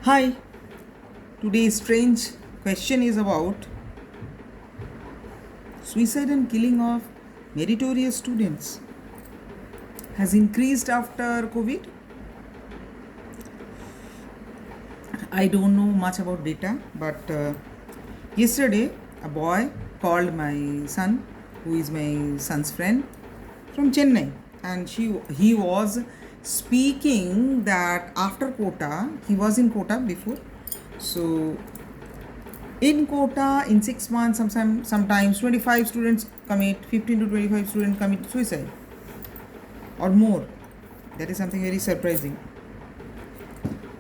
Hi, today's strange question is about suicide and killing of meritorious students has increased after COVID. I don't know much about data, but yesterday a boy called my son, who is my son's friend, from Chennai, and he was speaking that after quota, he was in quota before, so in quota in 6 months sometimes 25 students commit 15 to 25 students commit suicide or more. That is something very surprising,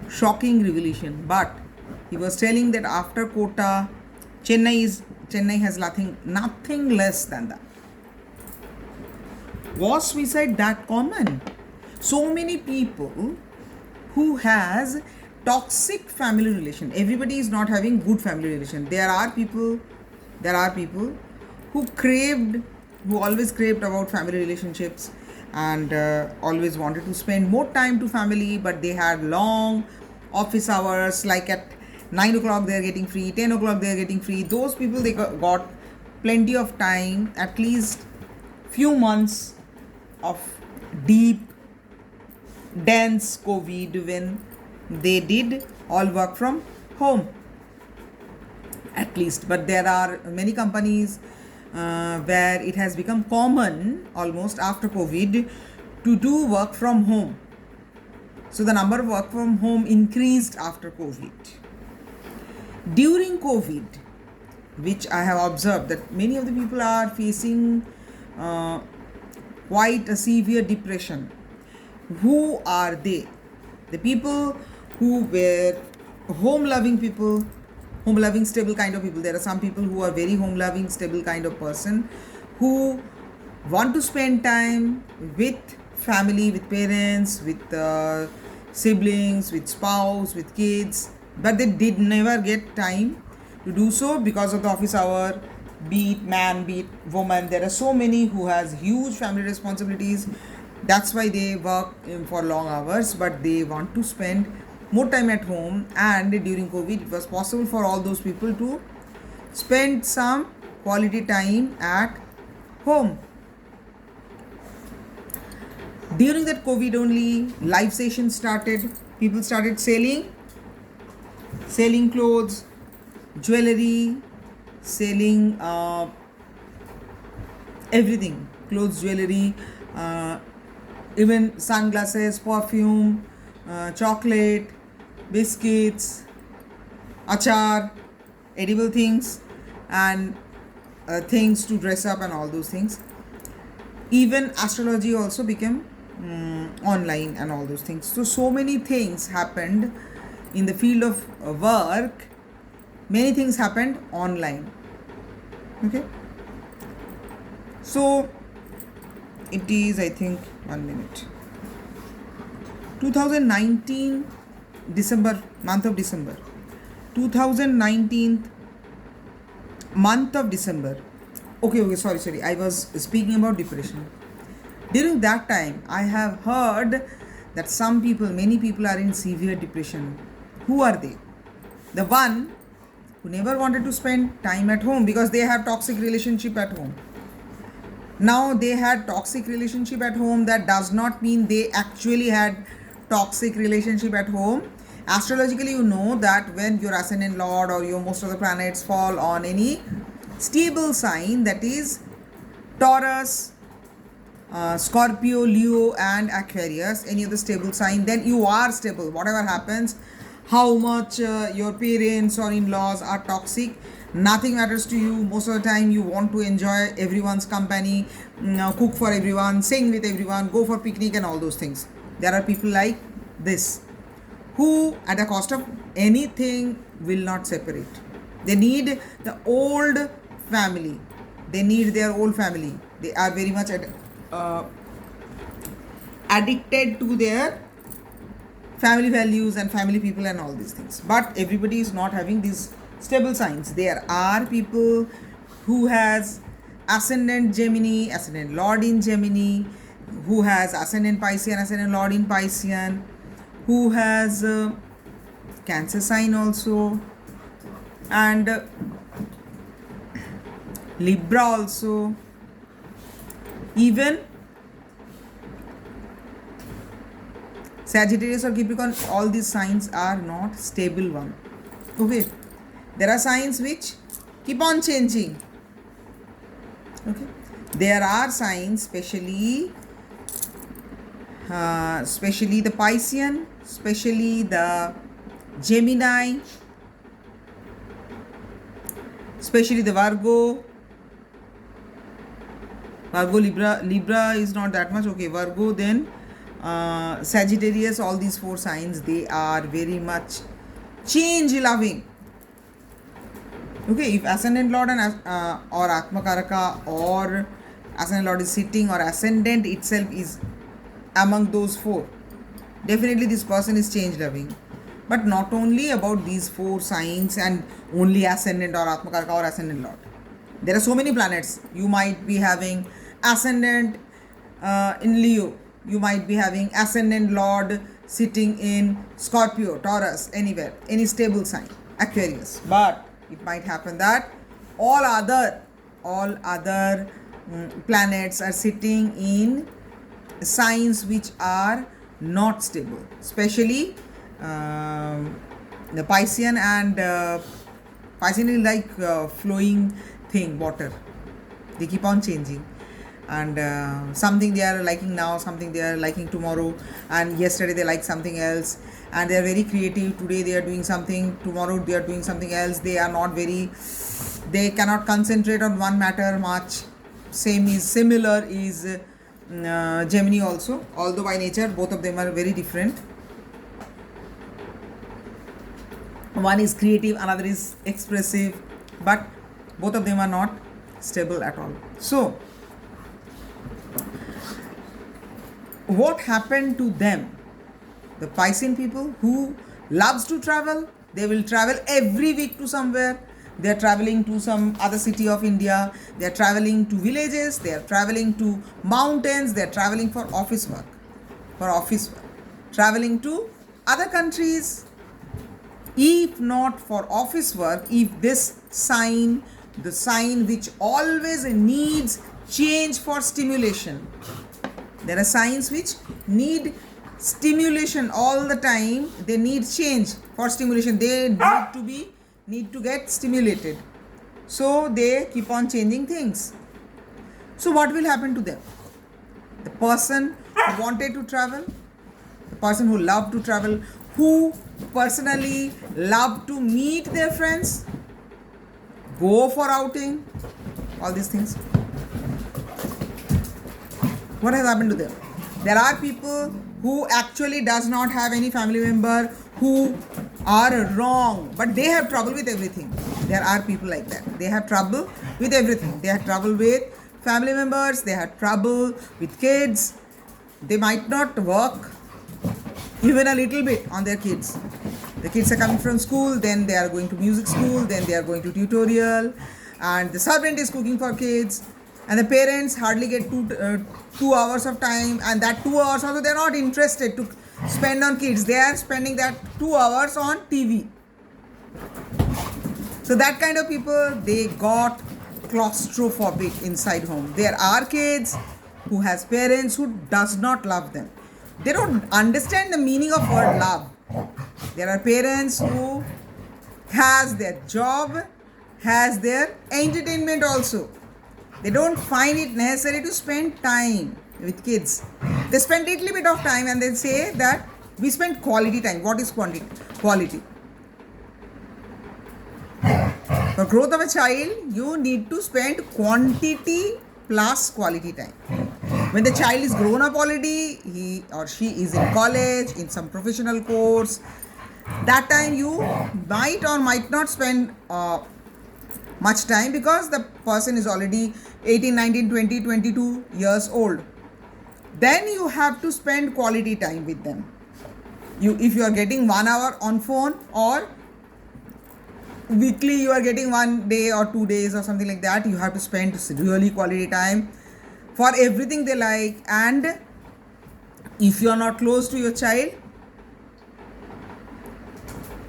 shocking revelation. But he was telling that after quota, Chennai has nothing less than that. Was suicide that common? So many people who has toxic family relation. Everybody is not having good family relation. There are people who always craved about family relationships, and always wanted to spend more time to family, but they had long office hours, like at 9 o'clock they are getting free, 10 o'clock they are getting free. Those people, they got plenty of time, at least few months of deep dense COVID, when they did all work from home, at least. But there are many companies where it has become common almost after COVID to do work from home. So the number of work from home increased after COVID. During COVID, which I have observed that many of the people are facing quite a severe depression. Who are they? The people who were home loving people, home loving stable kind of people. There are some people who are very home loving stable kind of person, who want to spend time with family, with parents, with siblings, with spouse, with kids, but they did never get time to do so because of the office hour. Be it man, be it woman, there are so many who has huge family responsibilities. That's why they work for long hours, but they want to spend more time at home. And during COVID, it was possible for all those people to spend some quality time at home. During that COVID only, live sessions started. People started selling clothes, jewelry, selling everything, clothes, jewelry, even sunglasses, perfume, chocolate, biscuits, achar, edible things, and things to dress up and all those things. Even astrology also became online and all those things. So many things happened in the field of work. Many things happened online. Okay. So it is, I think, 1 minute. 2019 December, month of December. 2019 month of December. Okay, sorry. I was speaking about depression. During that time, I have heard that many people are in severe depression. Who are they? The one who never wanted to spend time at home because they have toxic relationship at home. Now they had toxic relationship at home. That does not mean they actually had toxic relationship at home. Astrologically, you know that when your ascendant lord or your most of the planets fall on any stable sign, that is Taurus, Scorpio, Leo, and Aquarius, any other stable sign, then you are stable. Whatever happens, how much your parents or in-laws are toxic, nothing matters to you. Most of the time you want to enjoy everyone's company, cook for everyone, sing with everyone, go for picnic and all those things. There are people like this who at a cost of anything will not separate. They need the old family. They need their old family. They are very much addicted to their family values and family people and all these things. But everybody is not having these stable signs. There are people who has ascendant Gemini, ascendant Lord in Gemini, who has ascendant Piscean, ascendant Lord in Piscean, who has Cancer sign also, and Libra also. Even Sagittarius or Capricorn, all these signs are not stable one. Okay, there are signs which keep on changing. Okay, there are signs, especially the Piscean, especially the Gemini, especially the Virgo. Libra is not that much. Okay, Virgo, then Sagittarius, all these four signs, they are very much change loving. Okay, if ascendant lord and or Atmakaraka or ascendant lord is sitting, or ascendant itself is among those four, definitely this person is change loving. But not only about these four signs and only ascendant or Atmakaraka or ascendant lord. There are so many planets. You might be having ascendant in Leo. You might be having ascendant lord sitting in Scorpio, Taurus, anywhere, any stable sign, Aquarius. But it might happen that all other planets are sitting in signs which are not stable, especially the Piscean, and Piscean is like flowing thing, water. They keep on changing, and something they are liking now, something they are liking tomorrow, and yesterday they like something else, and they are very creative. Today they are doing something, tomorrow they are doing something else. They cannot concentrate on one matter much. Similar is Gemini also, although by nature both of them are very different. One is creative, another is expressive, but both of them are not stable at all. So what happened to them? The Piscean people who loves to travel, they will travel every week to somewhere. They are traveling to some other city of India. They are traveling to villages. They are traveling to mountains. They are traveling for office work. Traveling to other countries. If not for office work, if this sign, the sign which always needs change for stimulation. There are signs which need stimulation all the time. They need change for stimulation. They need to get stimulated. So they keep on changing things. So what will happen to them? The person who wanted to travel, the person who loved to travel, who personally love to meet their friends, go for outing, all these things. What has happened to them? There are people who actually does not have any family member, who are wrong, but they have trouble with everything. There are people like that. They have trouble with everything. They have trouble with family members. They have trouble with kids. They might not work even a little bit on their kids. The kids are coming from school, then they are going to music school, then they are going to tutorial, and the servant is cooking for kids, and the parents hardly get 2 hours of time, and that 2 hours also they are not interested to spend on kids. They are spending that 2 hours on TV. So that kind of people, they got claustrophobic inside home. There are kids who has parents who does not love them. They don't understand the meaning of word love. There are parents who has their job, has their entertainment also. They don't find it necessary to spend time with kids. They spend a little bit of time and they say that we spend quality time. What is quality? For growth of a child, you need to spend quantity plus quality time. When the child is grown up already, he or she is in college, in some professional course, that time you might or might not spend much time, because the person is already 18, 19, 20, 22 years old. Then you have to spend quality time with them. If you are getting 1 hour on phone, or weekly you are getting 1 day or 2 days or something like that, you have to spend really quality time for everything they like. And if you are not close to your child,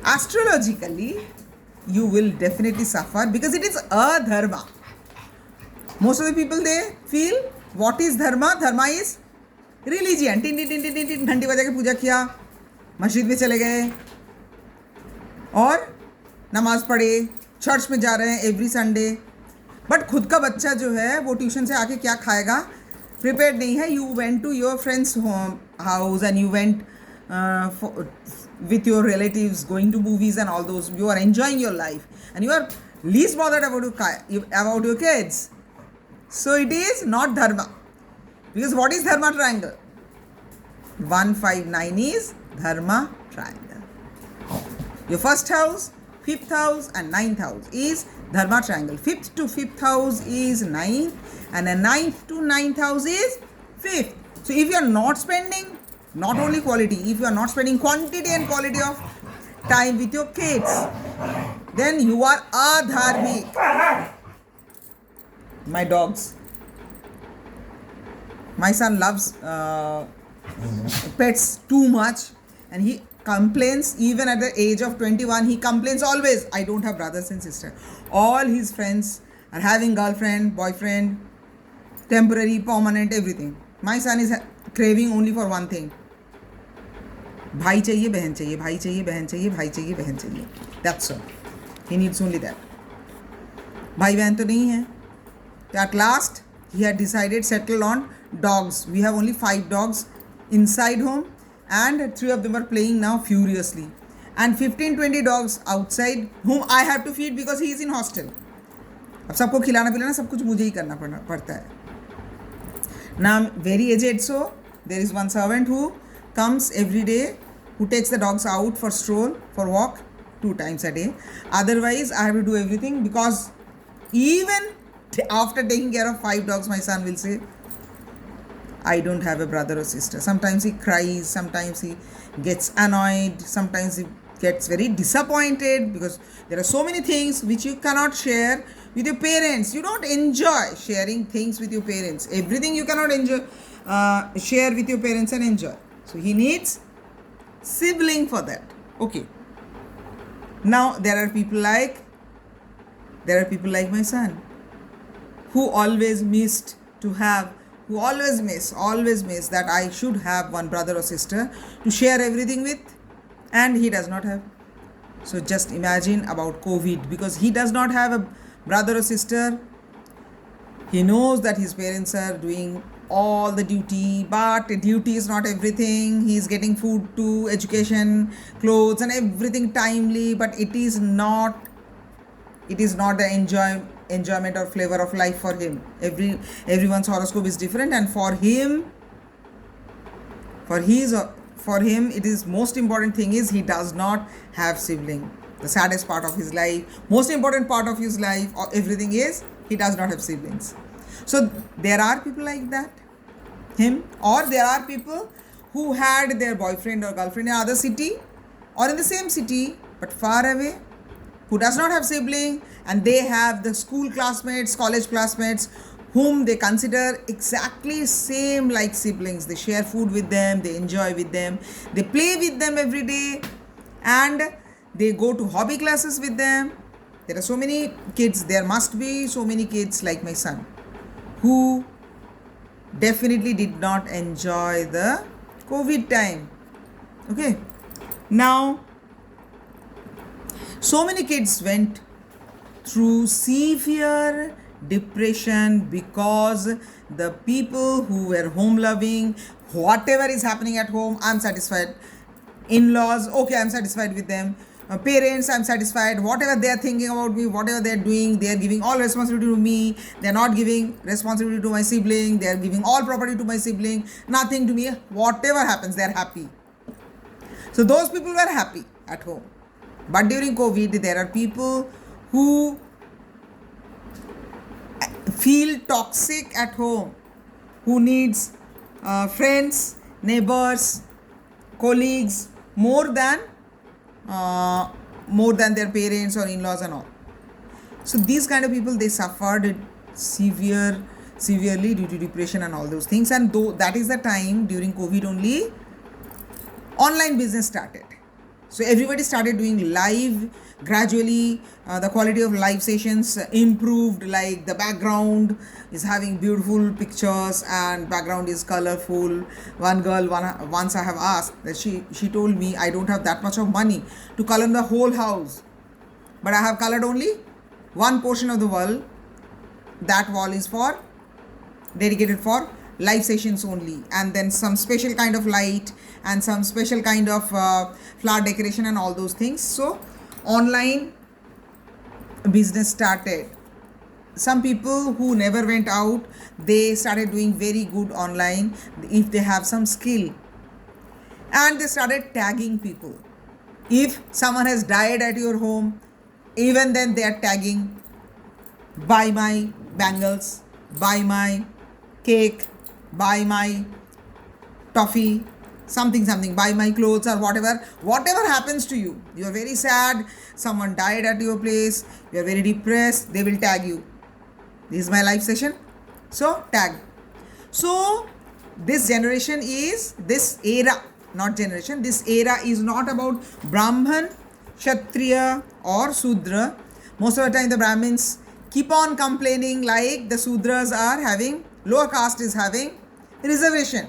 Astrologically, you will definitely suffer because it is a dharma. Most of the people, they feel what is dharma? Dharma is religion. Tin tin tin tin tin घंटी बजा के पूजा किया, मस्जिद में चले गए और नमाज पढ़े, चर्च में जा रहे हैं एवरी संडे. बट खुद का बच्चा जो है वो ट्यूशन से आके क्या खाएगा, प्रिपेयर्ड नहीं है. You went to your friends home house and you went with your relatives, going to movies and all those. You are enjoying your life and you are least bothered about your kids. So it is not dharma. Because what is dharma triangle? 159 is dharma triangle. Your first house, fifth house and ninth house is dharma triangle. Fifth to fifth house is ninth and a ninth to ninth house is fifth. So if you are not spending not only quality, if you are not spending quantity and quality of time with your kids, then you are adharmic. My dogs. My son loves pets too much and he complains. Even at the age of 21, he complains always, I don't have brothers and sisters. All his friends are having girlfriend, boyfriend, temporary, permanent, everything. My son is craving only for one thing. भाई चाहिए, बहन चाहिए, भाई चाहिए, बहन चाहिए, भाई चाहिए, बहन चाहिए. That's all. He needs only that. भाई बहन तो नहीं है. At last, he had decided settle on dogs. We have only 5 dogs inside home and 3 of them are playing now furiously. And 15-20 dogs outside whom I have to feed because he is in hostel. अब सबको खिलाना पिलाना सब कुछ मुझे ही करना पड़ता है. Now I'm very aged, so there is one servant who comes every day, who takes the dogs out for stroll, for walk 2 times a day. Otherwise, I have to do everything because even after taking care of 5 dogs, my son will say, I don't have a brother or sister. Sometimes he cries, sometimes he gets annoyed, sometimes he gets very disappointed because there are so many things which you cannot share with your parents. You don't enjoy sharing things with your parents. Everything you cannot share with your parents and enjoy. So he needs sibling for that. Okay. Now there are people like my son who always miss that I should have one brother or sister to share everything with, and he does not have. So just imagine about COVID, because he does not have a brother or sister. He knows that his parents are doing all the duty, but duty is not everything. He is getting food too, education, clothes and everything timely, but it is not the enjoyment or flavor of life for him. Everyone's horoscope is different, and for him it is most important thing is he does not have sibling. The saddest part of his life, most important part of his life, or everything is he does not have siblings. So there are people like that, him, or there are people who had their boyfriend or girlfriend in another city or in the same city but far away, who does not have sibling, and they have the school classmates, college classmates whom they consider exactly same like siblings. They share food with them, they enjoy with them, they play with them every day, and they go to hobby classes with them. There are so many kids, there must be so many kids like my son who definitely did not enjoy the COVID time. Okay. Now, so many kids went through severe depression because the people who were home loving, whatever is happening at home, I'm satisfied. In-laws, okay, I'm satisfied with them. Parents, I'm satisfied. Whatever they are thinking about me, whatever they are doing, they are giving all responsibility to me. They are not giving responsibility to my sibling. They are giving all property to my sibling. Nothing to me. Whatever happens, they are happy. So those people were happy at home. But during COVID, there are people who feel toxic at home, who needs friends, neighbors, colleagues more than their parents or in-laws and all. So these kind of people, they suffered severely due to depression and all those things. And though that is the time during COVID only online business started. So everybody started doing live. Gradually, the quality of live sessions improved. Like the background is having beautiful pictures and background is colorful. One girl, once I have asked that she told me, I don't have that much of money to color the whole house, but I have colored only one portion of the wall. That wall is for dedicated for live sessions only, and then some special kind of light and some special kind of flower decoration and all those things. So online business started. Some people who never went out, they started doing very good online if they have some skill, and they started tagging people. If someone has died at your home, even then they are tagging, buy my bangles, buy my cake, buy my toffee, something, buy my clothes, or whatever happens to you. You are very sad, someone died at your place, you are very depressed, they will tag you. This is my live session, so tag. So this generation is, this era, not generation, this era is not about Brahman, Kshatriya or Sudra. Most of the time the Brahmins keep on complaining like the Sudras are having, lower caste is having reservation.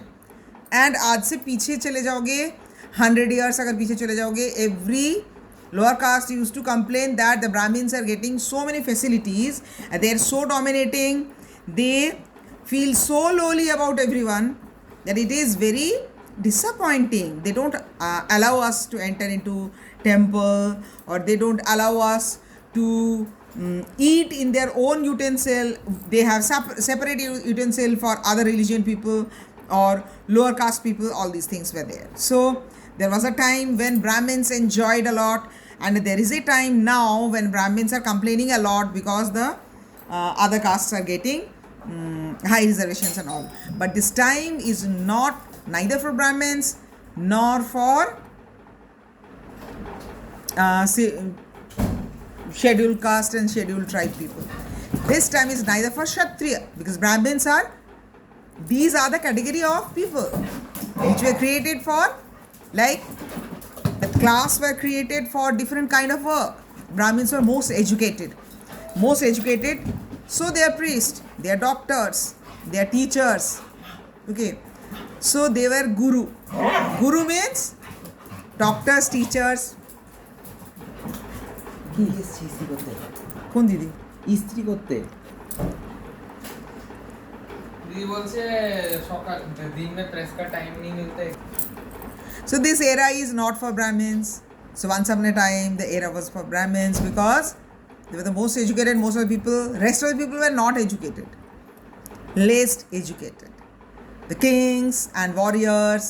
And आज से पीछे चले जाओगे 100 years, अगर पीछे चले जाओगे, every lower caste used to complain that the Brahmins are getting so many facilities and they are so dominating, they feel so lowly about everyone that it is very disappointing. They don't allow us to enter into temple, or they don't allow us to eat in their own utensil. They have separate utensil for other religion people or lower caste people. All these things were there. So there was a time when Brahmins enjoyed a lot, and there is a time now when Brahmins are complaining a lot because the other castes are getting high reservations and all. But this time is not neither for Brahmins nor for scheduled caste and scheduled tribe people. This time is neither for Kshatriya, because Brahmins are, these are the category of people which were created for, like the class were created for different kind of work. Brahmins were most educated, so they are priests, they are doctors, they are teachers. Okay, so they were guru. Guru means doctors, teachers. কি ইস্ত্রি করতে? কোন দিদি? ইস্ত্রি করতে दिदी बोलছে সকাল दिन में प्रेस का टाइम नहीं मिलता. So this era is not for Brahmins. So once upon a time the era was for Brahmins because they were the most educated. Most of the people, rest of the people were not educated, least educated. The kings and warriors,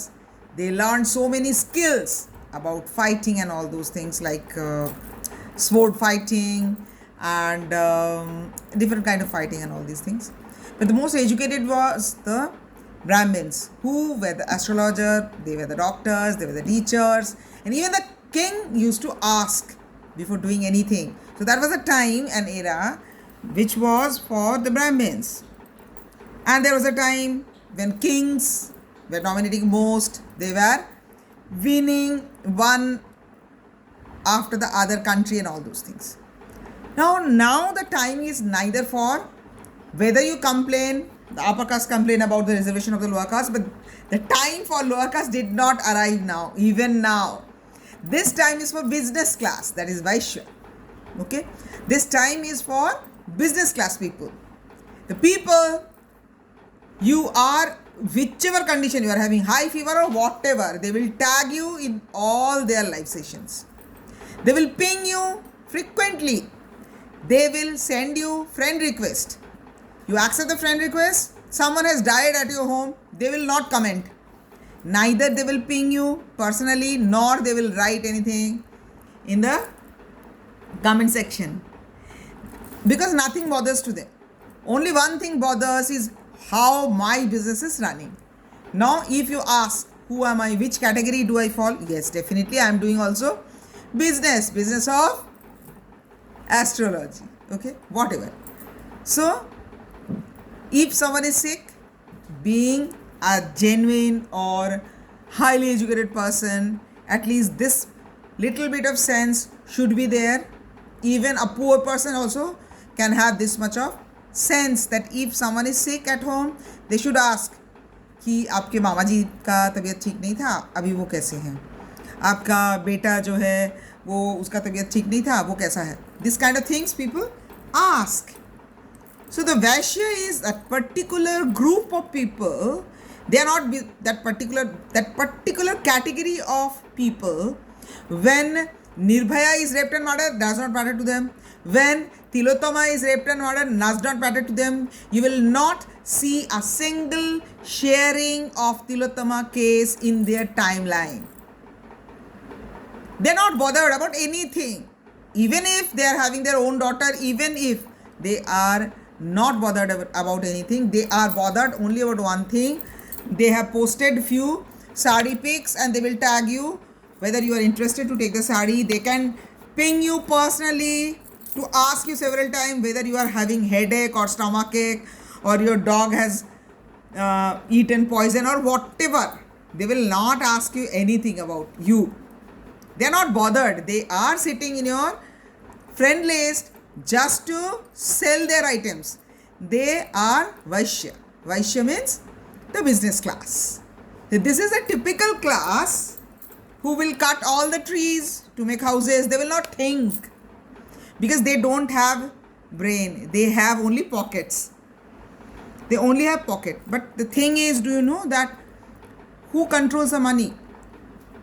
they learned so many skills about fighting and all those things, like sword fighting and different kind of fighting and all these things. But the most educated was the Brahmins, who were the astrologer, they were the doctors, they were the teachers, and even the king used to ask before doing anything. So that was a time, an era, which was for the Brahmins. And there was a time when kings were dominating most, they were winning one after the other country and all those things. Now the time is neither for whether you complain, the upper caste complain about the reservation of the lower caste, but the time for lower caste did not arrive now, even now. This time is for business class, that is Vaishya. Okay, this time is for business class people. The people, you are, whichever condition you are having, high fever or whatever, they will tag you in all their live sessions. They will ping you frequently. They will send you friend request. You accept the friend request, someone has died at your home, they will not comment. Neither they will ping you personally, nor they will write anything in the comment section, because nothing bothers to them. Only one thing bothers is how my business is running. Now if you ask, who am I, which category do I fall? Yes, definitely I am doing also business of astrology. Okay, whatever. So if someone is sick, being a genuine or highly educated person, at least this little bit of sense should be there. Even a poor person also can have this much of sense that if someone is sick at home, they should ask कि आपके मामा जी का तबीयत ठीक नहीं था, अभी वो कैसे हैं? आपका बेटा जो है वो उसका तबीयत ठीक नहीं था, वो कैसा है? This kind of things people ask. So the Vaishya is a particular group of people. They are not that particular category of people. When Nirbhaya is raped and murdered, does not matter to them. When Tilottama is raped and murdered, does not matter to them. You will not see a single sharing of Tilottama case in their timeline. They are not bothered about anything. Even if they are having their own daughter, even if they are not bothered about anything, they are bothered only about one thing. They have posted few sari pics and they will tag you whether you are interested to take the sari. They can ping you personally to ask you several times whether you are having headache or stomachache or your dog has eaten poison or whatever. They will not ask you anything about you. They are not bothered. They are sitting in your friend list just to sell their items. They are Vaishya. Vaishya means the business class. This is a typical class who will cut all the trees to make houses. They will not think because they don't have brain. They have only pockets. They only have pocket. But the thing is, do you know that who controls the money?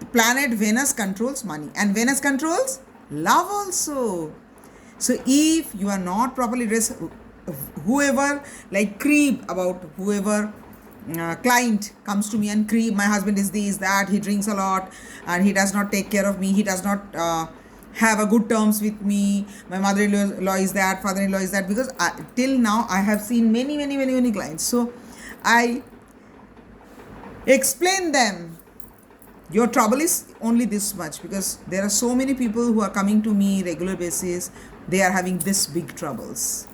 The planet Venus controls money, and Venus controls love also. So if you are not properly dressed, whoever like creep about whoever client comes to me and creep, my husband is this, that, he drinks a lot and he does not take care of me, he does not have a good terms with me, my mother-in-law is that, father-in-law is that, because till now I have seen many clients. So I explain them, your trouble is only this much, because there are so many people who are coming to me regular basis, they are having this big troubles.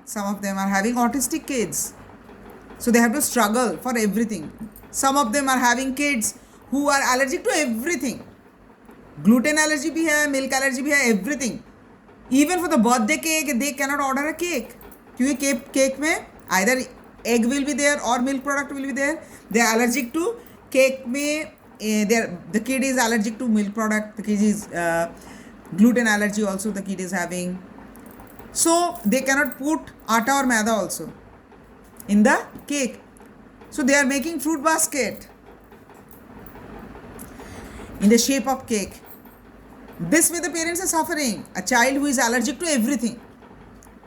Some of them are having autistic kids, so they have to struggle for everything. Some of them are having kids who are allergic to everything. Gluten allergy bhi hai, milk allergy bhi hai, everything. Even for the birthday cake, they cannot order a cake. Because cake mein either egg will be there or milk product will be there. They are allergic to cake mein. The kid is allergic to milk product. The kid is gluten allergy also the kid is having. So they cannot put atta or maida also in the cake. So they are making fruit basket in the shape of cake. This way the parents are suffering. A child who is allergic to everything.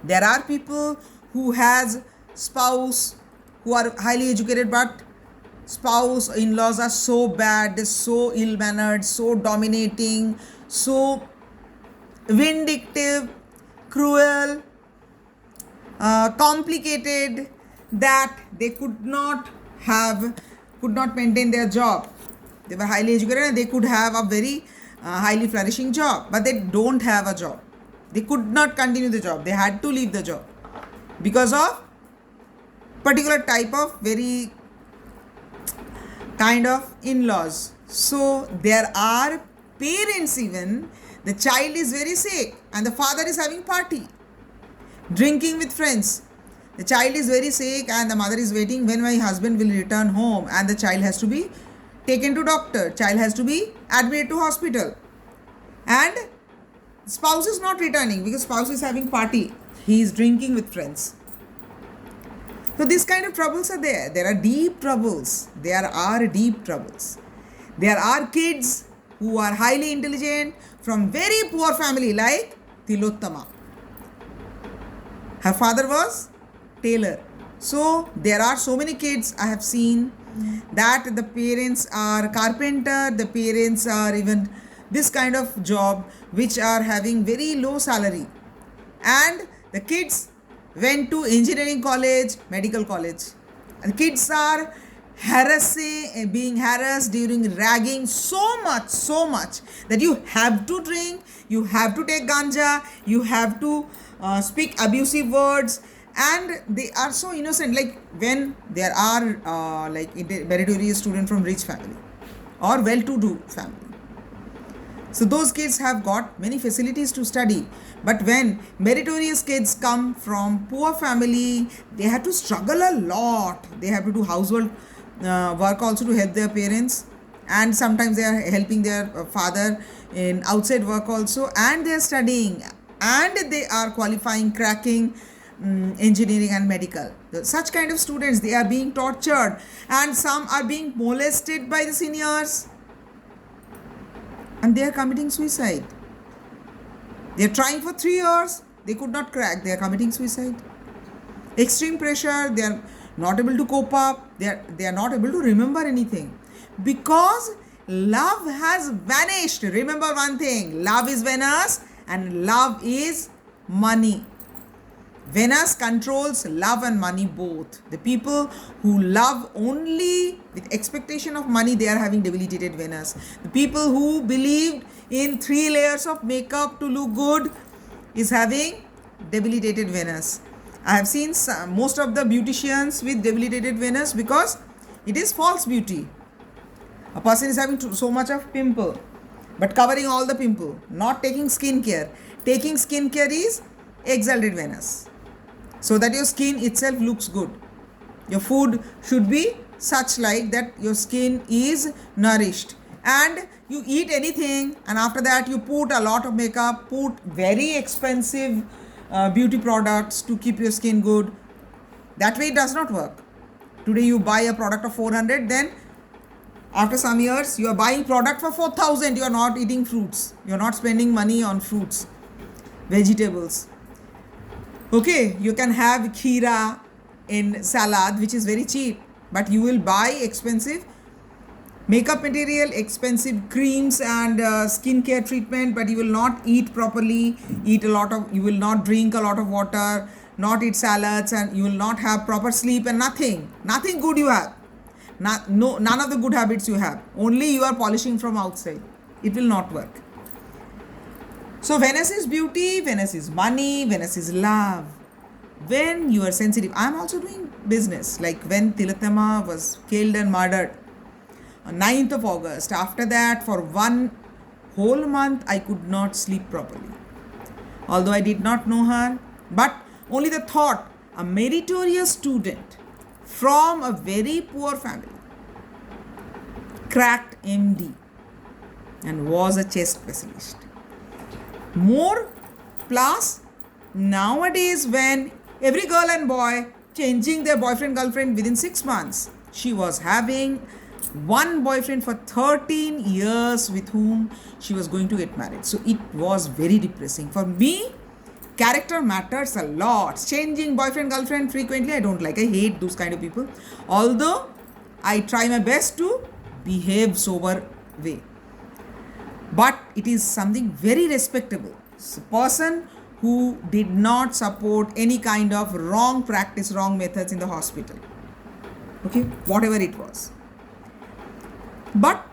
There are people who has spouse who are highly educated, but spouse in-laws are so bad, they're so ill-mannered, so dominating, so vindictive, cruel, complicated, that they could not maintain their job. They were highly educated and they could have a very highly flourishing job, but they don't have a job. They could not continue the job. They had to leave the job because of particular type of very kind of in-laws. So there are parents, even the child is very sick and the father is having party, drinking with friends. The child is very sick and the mother is waiting when my husband will return home, and the child has to be taken to doctor, child has to be admitted to hospital, and spouse is not returning because spouse is having party, he is drinking with friends. So these kind of troubles are there. There are deep troubles. There are kids who are highly intelligent from very poor family like Tilottama. Her father was tailor. So there are so many kids I have seen that the parents are carpenter, the parents are even this kind of job which are having very low salary, and the kids went to engineering college, medical college, and kids are being harassed during ragging so much that you have to drink, you have to take ganja, you have to speak abusive words, and they are so innocent. Like when there are like meritorious student from rich family or well-to-do family, So those kids have got many facilities to study. But when meritorious kids come from poor family, they have to struggle a lot. They have to do household work also to help their parents, and sometimes they are helping their father in outside work also, and they are studying, and they are qualifying, cracking engineering and medical. Such kind of students, they are being tortured, and some are being molested by the seniors, and they are committing suicide. They are trying for 3 years, they could not crack, they are committing suicide. Extreme pressure, they are not able to cope up, they are not able to remember anything, because love has vanished. Remember one thing, love is Venus and love is money. Venus controls love and money both. The people who love only with expectation of money, they are having debilitated Venus. The people who believed in 3 layers of makeup to look good is having debilitated Venus. I have seen most of the beauticians with debilitated Venus, because it is false beauty. A person is having so much of pimple, but covering all the pimple, not taking skincare. Taking skincare is exalted Venus, so that your skin itself looks good. Your food should be such like that your skin is nourished, and you eat anything, and after that you put a lot of makeup, put very expensive beauty products to keep your skin good. That way it does not work. Today you buy a product of 400, then after some years you are buying product for 4,000. You are not eating fruits, you are not spending money on fruits, vegetables. Okay, you can have kheera in salad, which is very cheap, but you will buy expensive makeup material, expensive creams and skincare treatment, but you will not eat properly, you will not drink a lot of water, not eat salads, and you will not have proper sleep, and nothing good you have. None of the good habits you have. Only you are polishing from outside. It will not work. So Venus is beauty, Venus is money, Venus is love. When you are sensitive, I am also doing business. Like when Tilatama was killed and murdered on 9th of August. After that, for 1 whole month, I could not sleep properly. Although I did not know her, but only the thought, a meritorious student from a very poor family cracked MD and was a chest specialist. More plus, nowadays when every girl and boy changing their boyfriend girlfriend within 6 months, she was having one boyfriend for 13 years with whom she was going to get married. So it was very depressing. For me, character matters a lot. Changing boyfriend girlfriend frequently, I don't like. I hate those kind of people. Although I try my best to behave sober way. But it is something very respectable. It's a person who did not support any kind of wrong practice, wrong methods in the hospital. Okay, whatever it was. But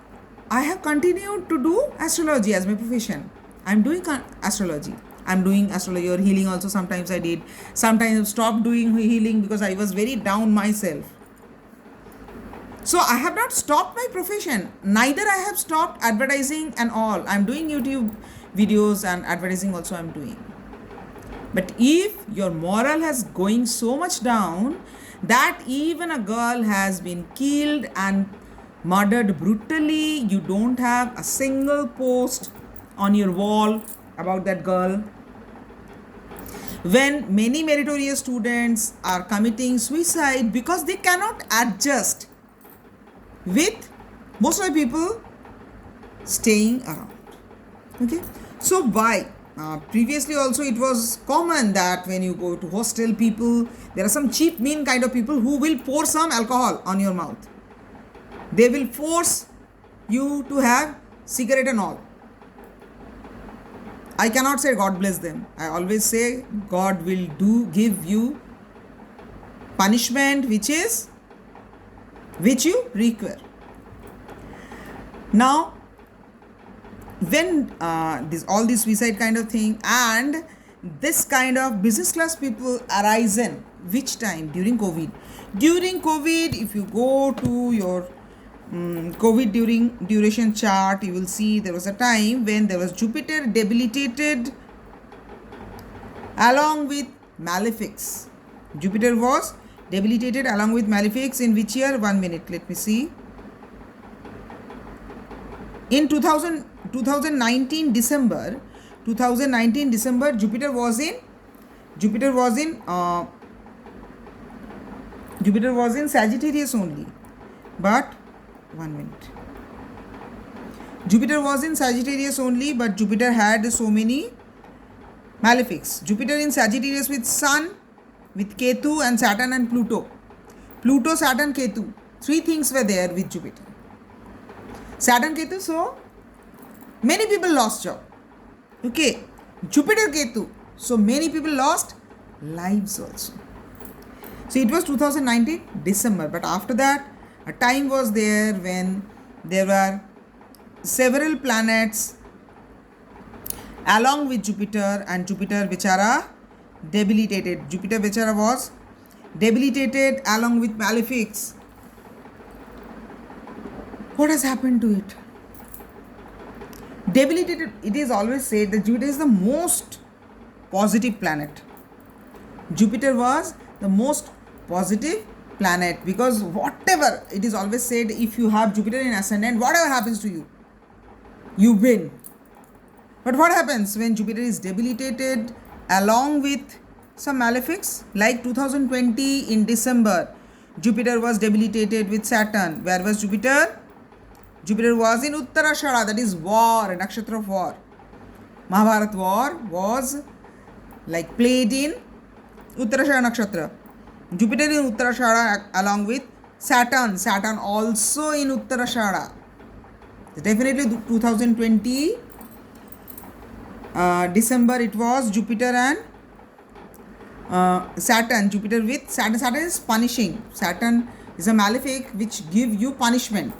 I have continued to do astrology as my profession. I'm doing astrology. I'm doing astrology or healing also. Sometimes I did. Sometimes I stopped doing healing because I was very down myself. So I have not stopped my profession. Neither I have stopped advertising and all. I'm doing YouTube videos and advertising also I'm doing. But if your moral has going so much down that even a girl has been killed and murdered brutally, you don't have a single post on your wall about that girl. When many meritorious students are committing suicide because they cannot adjust with most of the people staying around. Okay, so why? Previously also it was common that when you go to hostel, people, there are some cheap mean kind of people who will pour some alcohol on your mouth. They will force you to have cigarette and all. I cannot say God bless them. I always say God will give you punishment which you require. Now, when all this suicide kind of thing and this kind of business class people arisen, which time? During COVID. During COVID, if you go to your COVID duration chart, you will see there was a time when there was Jupiter debilitated along with malefics. Jupiter was debilitated along with malefics in which year? 1 minute, let me see. In 2019 December, Jupiter was in Sagittarius only. But 1 minute. Jupiter was in Sagittarius only, but Jupiter had so many malefics. Jupiter in Sagittarius with Sun, with Ketu and Saturn and Pluto. Pluto, Saturn, Ketu. Three things were there with Jupiter. Saturn, Ketu, so many people lost job. Okay. Jupiter, Ketu, so many people lost lives also. So it was 2019 December, but after that a time was there when there were several planets along with Jupiter, and Jupiter Vichara debilitated. Jupiter Vichara was debilitated along with malefics. What has happened to it? Debilitated, it is always said that Jupiter is the most positive planet. Jupiter was the most positive planet because whatever, it is always said, if you have Jupiter in ascendant, whatever happens to you, you win. But what happens when Jupiter is debilitated along with some malefics? Like 2020 in December, Jupiter was debilitated with Saturn. Where was Jupiter? Jupiter was in Uttarashara, that is war, a nakshatra of war. Mahabharat war was like played in Uttarashara nakshatra. Jupiter in Uttarashara along with Saturn. Saturn also in Uttarashara. Definitely 2020 December it was Jupiter and Saturn. Jupiter with Saturn. Saturn is punishing. Saturn is a malefic which give you punishment.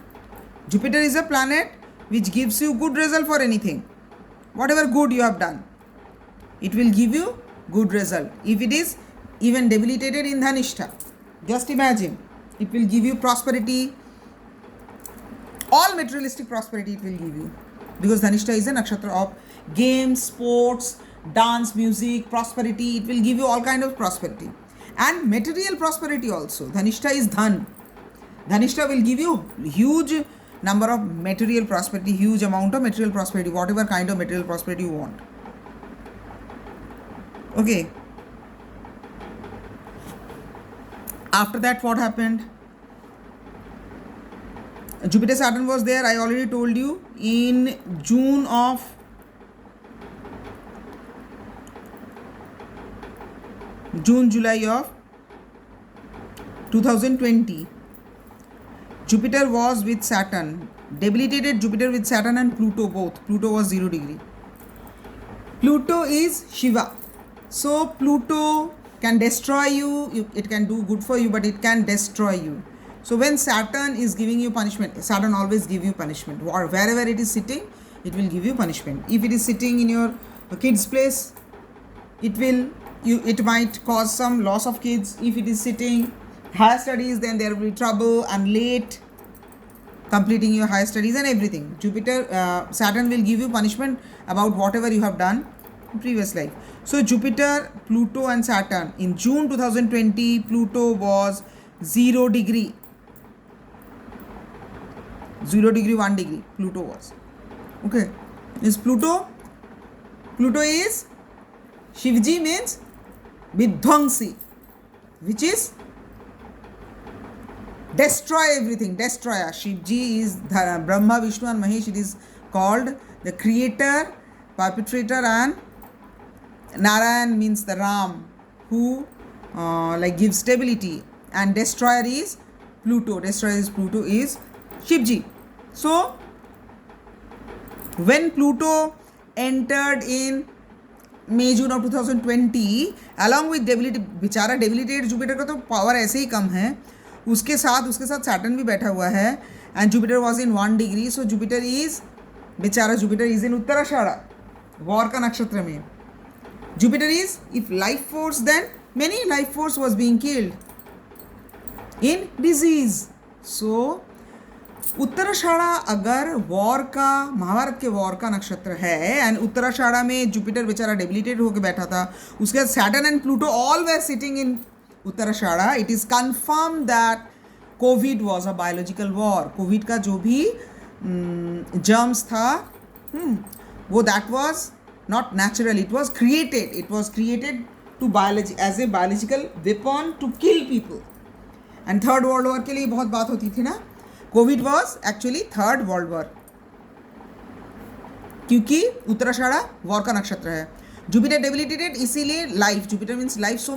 Jupiter is a planet which gives you good result for anything. Whatever good you have done, it will give you good result. If it is even debilitated in Dhanishta, just imagine, it will give you prosperity. All materialistic prosperity it will give you. Because Dhanishta is a nakshatra of games, sports, dance, music, prosperity. It will give you all kind of prosperity. And material prosperity also. Dhanishta is Dhan. Dhanishta will give you huge number of material prosperity, huge amount of material prosperity, whatever kind of material prosperity you want. Okay. After that, what happened? Jupiter Saturn was there, I already told you, in June, July of 2020. Jupiter was with Saturn, debilitated Jupiter with Saturn and Pluto both. Pluto was 0 degree. Pluto is Shiva. So Pluto can destroy you, it can do good for you, but it can destroy you. So when Saturn is giving you punishment, Saturn always give you punishment. Wherever it is sitting, it will give you punishment. If it is sitting in your kid's place, it might cause some loss of kids. If it is sitting higher studies, then there will be trouble and late completing your higher studies and everything. Saturn will give you punishment about whatever you have done in previous life. So Jupiter, Pluto and Saturn. In June 2020, Pluto was 0 degree. 0 degree, 1 degree, Pluto was. Okay. Is Pluto? Pluto is Shivji means Vidhwangsi, which is destroy everything, destroyer. Shivji is Brahma, Vishnu and Mahesh. It is called the creator, perpetrator, and Narayan means the Ram, who gives stability, and destroyer is Pluto. Destroyer is Pluto is Shivji. So when Pluto entered in May June of 2020 along with debilitated Jupiter का तो power ऐसे ही कम है, उसके साथ Saturn भी बैठा हुआ है, and Jupiter was in 1 degree. So Jupiter is in Uttarashadha, war का नक्षत्र में. Jupiter is, if life force, then many life force was being killed in disease. So Uttarashadha अगर वॉर का, महाभारत के वॉर का नक्षत्र है, एंड उत्तराषाढ़ा में जुपिटर बेचारा डेबिलिटेड होकर बैठा था, उसके बाद Saturn and Pluto all were sitting in Uttarashadha, it is confirm that COVID was a biological war. COVID का जो भी जर्म्स था, वो that was not natural, it was created to biology as a biological weapon to kill people. And third world war के लिए बहुत बात होती थी ना. COVID was actually third world war, क्योंकि उत्तराषाढ़ा वॉर का नक्षत्र है. जुपिटर डेबिलिटेटेड, इसीलिए life, Jupiter means life. So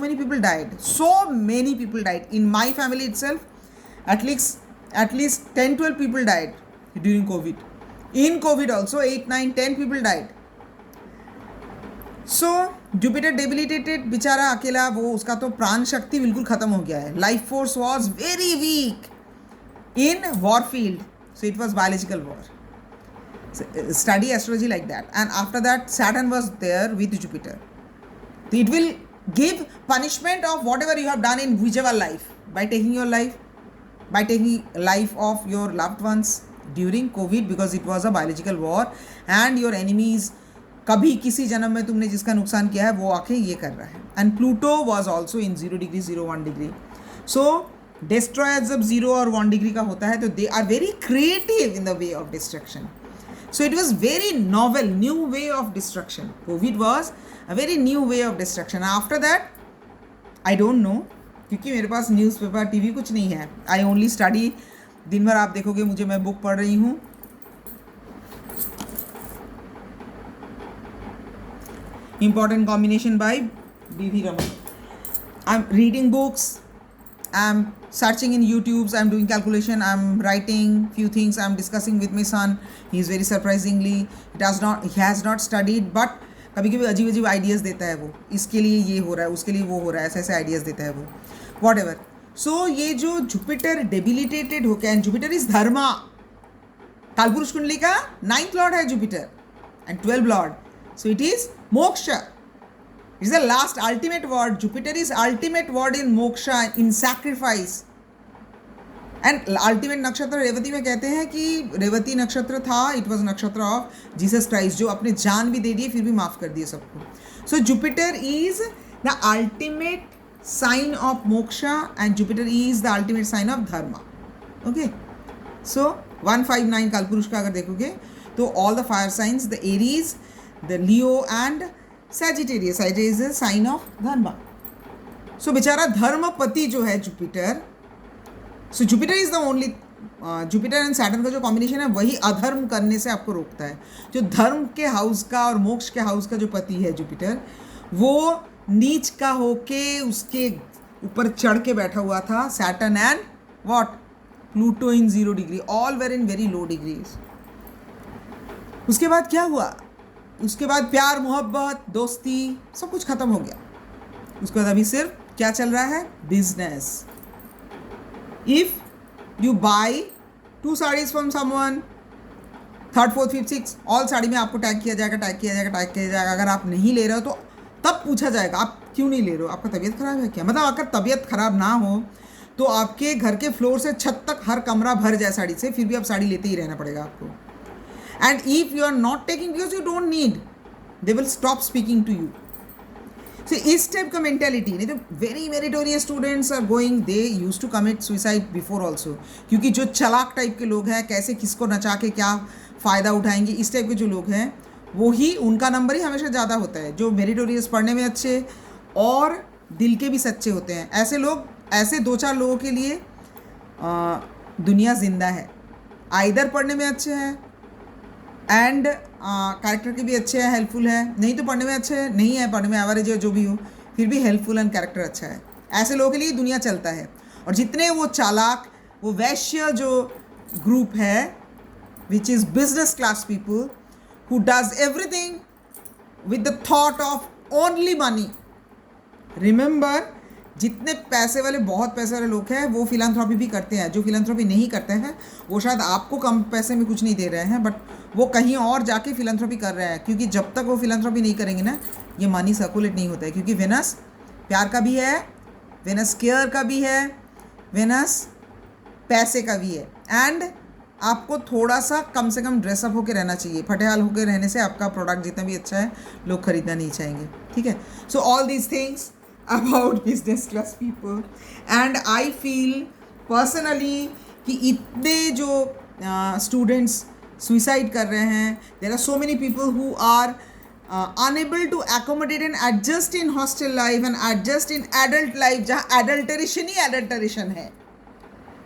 many people died in my family itself. at least 10-12 people died during COVID. In COVID also 8-9-10 people died. So Jupiter debilitated, बेचारा अकेला, वो उसका तो प्राण शक्ति बिल्कुल खत्म हो गया है. Life force was very weak in war field, so it was biological war. Study astrology like that. And after that Saturn was there with Jupiter. It will give punishment of whatever you have done in whichever life, by taking your life, by taking life of your loved ones during COVID, because it was a biological war and your enemies, कभी किसी जन्म में तुमने जिसका नुकसान किया है वो आके ये कर रहा है. And Pluto was also in 0 degree 0-1 degree. So destroy जब 0 और 1 डिग्री का होता है तो they are very creative in the way of destruction. So it was very novel, new way of destruction. COVID was a very new way of destruction. After that, I don't know, क्योंकि मेरे पास newspaper TV कुछ नहीं है. I only study. दिन भर आप देखोगे मुझे, मैं बुक पढ़ रही हूँ. Important combination by B.V. Raman. I'm reading books. I'm searching in YouTubes, I'm doing calculation, I'm writing few things, I'm discussing with my son. He is very surprisingly, he has not studied, but कभी कभी अजीब अजीब ideas देता है वो. इसके लिए ये हो रहा है, उसके लिए वो हो रहा है, ऐसे ऐसे आइडियाज़ देता है वो. What ever. सो ये जो जुपिटर डेबिलिटेटेड हो गया, एंड जुपिटर इज धर्मा. कालपुरुष कुंडली का 9th लॉर्ड है Jupiter and 12th Lord. So it is मोक्ष. It is the last ultimate word. Jupiter is ultimate word in moksha, in sacrifice. And ultimate नक्षत्र रेवती में कहते हैं कि रेवती नक्षत्र था, it was नक्षत्र of Jesus Christ, जो अपने जान भी दे दिए फिर भी माफ़ कर दिए सबको. So Jupiter is the ultimate sign of moksha and Jupiter is the ultimate sign of dharma. Okay. So 159 कालपुरुष का अगर देखोगे तो all the fire signs, the Aries, the Leo and Sagittarius is a sign of dharma. So बेचारा धर्मपति जो है Jupiter. So Jupiter is the only, Jupiter and Saturn का जो combination है वही अधर्म करने से आपको रोकता है. जो धर्म के हाउस का और मोक्ष के हाउस का जो पति है जुपिटर, वो नीच का होके उसके ऊपर चढ़ के बैठा हुआ था. Saturn and what, Pluto in 0 degree, all where in very low degrees. उसके बाद क्या हुआ? उसके बाद प्यार, मोहब्बत, दोस्ती सब कुछ ख़त्म हो गया. उसके बाद अभी सिर्फ क्या चल रहा है? Business. If you by 2 saris from someone, 3rd 4th 5th 6th all sari में आपको टैग किया जाएगा. अगर आप नहीं ले रहे हो तो तब पूछा जाएगा आप क्यों नहीं ले रहे हो, आपका तबीयत ख़राब है क्या? मतलब अगर तबीयत ख़राब ना हो तो आपके घर के फ्लोर से छत तक हर कमरा भर जाए साड़ी से, फिर भी आप साड़ी लेते ही रहना पड़ेगा आपको. And if you are not taking, because you don't need, they will stop speaking to you. So इस टाइप का मेंटेलिटी नहीं तो very meritorious students are going, they use to commit suicide before also. क्योंकि जो चालाक type के लोग हैं, कैसे किसको नचा के क्या फ़ायदा उठाएंगे, इस टाइप के जो लोग हैं वो ही, उनका नंबर ही हमेशा ज़्यादा होता है. जो मेरिटोरियस, पढ़ने में अच्छे और दिल के भी सच्चे होते हैं, ऐसे लोग, ऐसे 2-4 लोगों के लिए दुनिया जिंदा है. आइदर पढ़ने में अच्छे हैं एंड कैरेक्टर के भी अच्छे हैं, हेल्पफुल है, नहीं तो पढ़ने में अच्छे हैं, नहीं है, पढ़ने में एवरेज है, जो भी हो, फिर भी हेल्पफुल एंड कैरेक्टर अच्छा है. ऐसे लोगों के लिए दुनिया चलता है. और जितने वो चालाक, वो वैश्य जो ग्रुप है, which is business class people who does everything with the thought of only money. Remember, जितने पैसे वाले, बहुत पैसे वाले लोग हैं वो फिलैंथ्रोपी भी करते हैं. जो फिलैंथ्रोपी नहीं करते हैं वो शायद आपको कम पैसे में कुछ नहीं दे रहे हैं, बट वो कहीं और जाके फिलैंथ्रोपी कर रहे हैं. क्योंकि जब तक वो फिलैंथ्रोपी नहीं करेंगे ना, ये मनी सर्कुलेट नहीं होता है. क्योंकि वेनस प्यार का भी है, वेनस केयर का भी है, वेनस पैसे का भी है. एंड आपको थोड़ा सा कम से कम ड्रेसअप होकर रहना चाहिए. फटेहाल होकर रहने से आपका प्रोडक्ट जितना भी अच्छा है लोग खरीदना नहीं चाहेंगे. ठीक है. So all these things about business class people. And I feel personally कि इतने जो स्टूडेंट्स सुइसाइड कर रहे हैं, there are so many people who are unable to accommodate and adjust in hostel life and adjust in adult life, जहाँ adulteration ही adulteration है.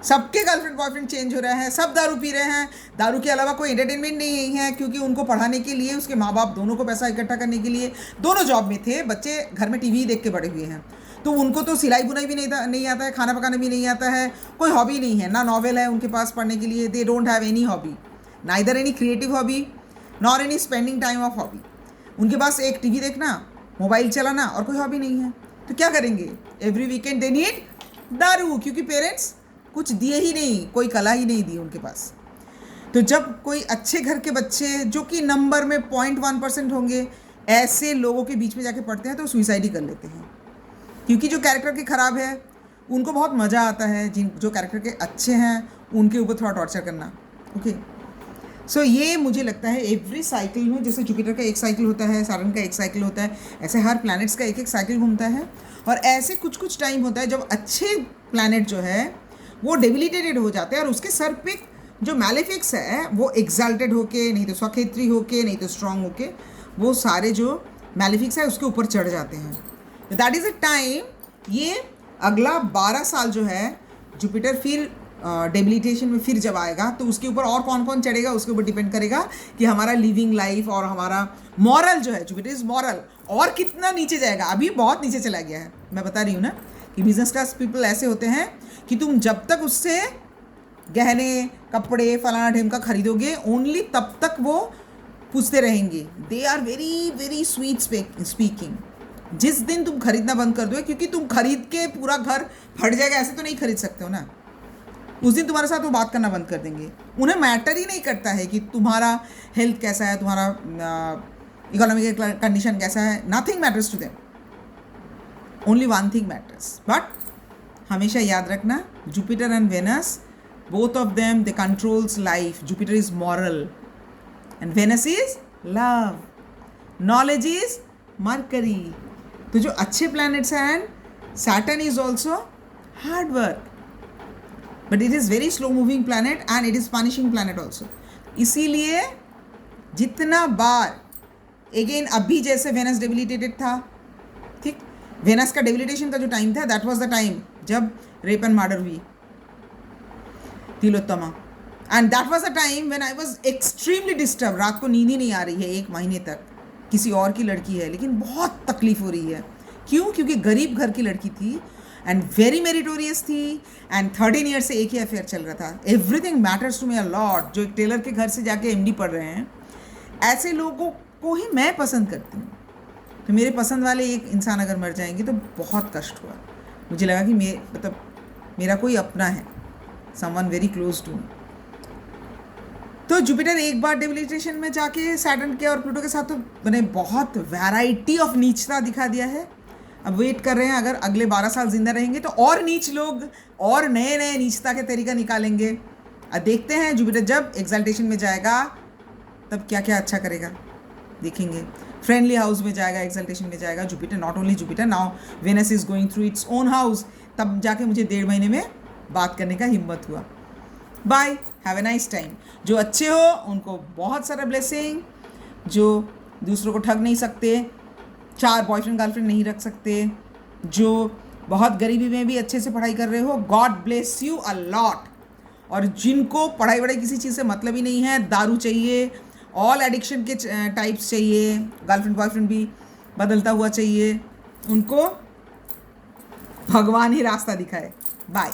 सबके girlfriend boyfriend change हो रहे हैं, सब दारू पी रहे हैं. दारू के अलावा कोई एंटरटेनमेंट नहीं है, क्योंकि उनको पढ़ाने के लिए उसके माँ बाप दोनों को पैसा इकट्ठा करने के लिए दोनों जॉब में थे. बच्चे घर में टीवी देख के बड़े हुए हैं, तो उनको तो सिलाई बुनाई भी नहीं आता है, खाना पकाना भी नहीं आता है, कोई हॉबी नहीं है, ना नॉवेल है उनके पास पढ़ने के लिए. They don't have any hobby, neither any creative hobby nor any spending time of hobby. उनके पास एक टीवी देखना, मोबाइल चलाना और कोई हॉबी नहीं है. तो क्या करेंगे? एवरी वीकेंड दे नीड दारू, क्योंकि पेरेंट्स कुछ दिए ही नहीं, कोई कला ही नहीं दी उनके पास. तो जब कोई अच्छे घर के बच्चे जो कि नंबर में 0.1% होंगे, ऐसे लोगों के बीच में जाके पढ़ते हैं तो सुइसाइड ही कर लेते हैं. क्योंकि जो कैरेक्टर के ख़राब है उनको बहुत मज़ा आता है, जो कैरेक्टर के अच्छे हैं उनके ऊपर थोड़ा टॉर्चर करना. ओके. सो ये मुझे लगता है एवरी साइकिल में, जैसे जुपिटर का एक साइकिल होता है, साटर्न का एक साइकिल होता है, ऐसे हर प्लैनेट्स का एक एक साइकिल घूमता है. और ऐसे कुछ कुछ टाइम होता है जब अच्छे प्लैनेट जो है वो डेबिलिटेटेड हो जाते हैं और उसके सर पे जो मैलेफिक्स है वो एग्जाल्टेड होके, नहीं तो स्वखेत्री होके, नहीं तो स्ट्रांग होके, वो सारे जो मैलेफिक्स है उसके ऊपर चढ़ जाते हैं. दैट इज़ अ टाइम, ये अगला 12 साल जो है जुपिटर फिर डेबिलिटेशन में फिर जब आएगा तो उसके ऊपर और कौन कौन चढ़ेगा उसके ऊपर डिपेंड करेगा कि हमारा लिविंग लाइफ और हमारा मॉरल जो है, जुपिटर इज मॉरल, और कितना नीचे जाएगा. अभी बहुत नीचे चला गया है. मैं बता रही हूँ ना कि बिजनेस क्लास पीपल ऐसे होते हैं कि तुम जब तक उससे गहने कपड़े फलाना ढेमका खरीदोगे ओनली तब तक वो पूछते रहेंगे. They are very very sweet speaking. जिस दिन तुम खरीदना बंद कर दो, क्योंकि तुम खरीद के पूरा घर फट जाएगा ऐसे तो नहीं खरीद सकते हो ना, उस दिन तुम्हारे साथ वो बात करना बंद कर देंगे. उन्हें मैटर ही नहीं करता है कि तुम्हारा हेल्थ कैसा है, तुम्हारा इकोनॉमिक कंडीशन कैसा है. Nothing matters to them, only one thing matters. But हमेशा याद रखना, Jupiter and Venus, both of them they controls life. Jupiter is moral and Venus is love. Knowledge is Mercury. तो जो अच्छे प्लैनेट्स हैं, and Saturn is also hard work, but it is very slow moving planet and it is punishing planet also. इसीलिए जितना बार again अभी जैसे Venus debilitated था, ठीक, वेनस का डेबिलिटेशन का जो टाइम था दैट वाज द टाइम जब रेप एंड मर्डर हुई Tilottama. And that was the time when I was extremely disturb. रात को नींद ही नहीं आ रही है 1 महीने तक. किसी और की लड़की है लेकिन बहुत तकलीफ हो रही है. क्यों? क्योंकि गरीब घर की लड़की थी एंड वेरी मेरिटोरियस थी एंड 13 ईयर से एक ही अफेयर चल रहा था. Everything matters to me a lot. जो एक टेलर के घर से जाके MD पढ़ रहे हैं, ऐसे लोगों को ही मैं पसंद करती हूँ. तो मेरे पसंद वाले एक इंसान अगर मर जाएंगे तो बहुत कष्ट हुआ. मुझे लगा कि मेरा कोई अपना है, someone very close to me. तो जुपिटर एक बार डेबिलिटेशन में जाके सैटर्न के और प्लूटो के साथ तो मैंने बहुत वैरायटी ऑफ नीचता दिखा दिया है. अब वेट कर रहे हैं, अगर अगले 12 साल जिंदा रहेंगे तो और नीच लोग और नए नए नीचता के तरीका निकालेंगे. अब देखते हैं जुपिटर जब एक्साल्टेशन में जाएगा तब क्या क्या अच्छा करेगा, देखेंगे. फ्रेंडली हाउस में जाएगा, एक्साल्टेशन में जाएगा Jupiter. Not only Jupiter, now Venus is going through its own house. तब जाके मुझे 1.5 महीने में बात करने का हिम्मत हुआ. Bye, have a nice time. जो अच्छे हो उनको बहुत सारा ब्लेसिंग. जो दूसरों को ठग नहीं सकते, 4 बॉयफ्रेंड गर्लफ्रेंड नहीं रख सकते, जो बहुत गरीबी में भी अच्छे से पढ़ाई कर रहे हो, God bless you a lot. और जिनको पढ़ाई वढ़ाई किसी चीज़ से मतलब ही नहीं है, दारू चाहिए, ऑल एडिक्शन के टाइप्स चाहिए, गर्लफ्रेंड बॉयफ्रेंड भी बदलता हुआ चाहिए, उनको भगवान ही रास्ता दिखाए. बाय.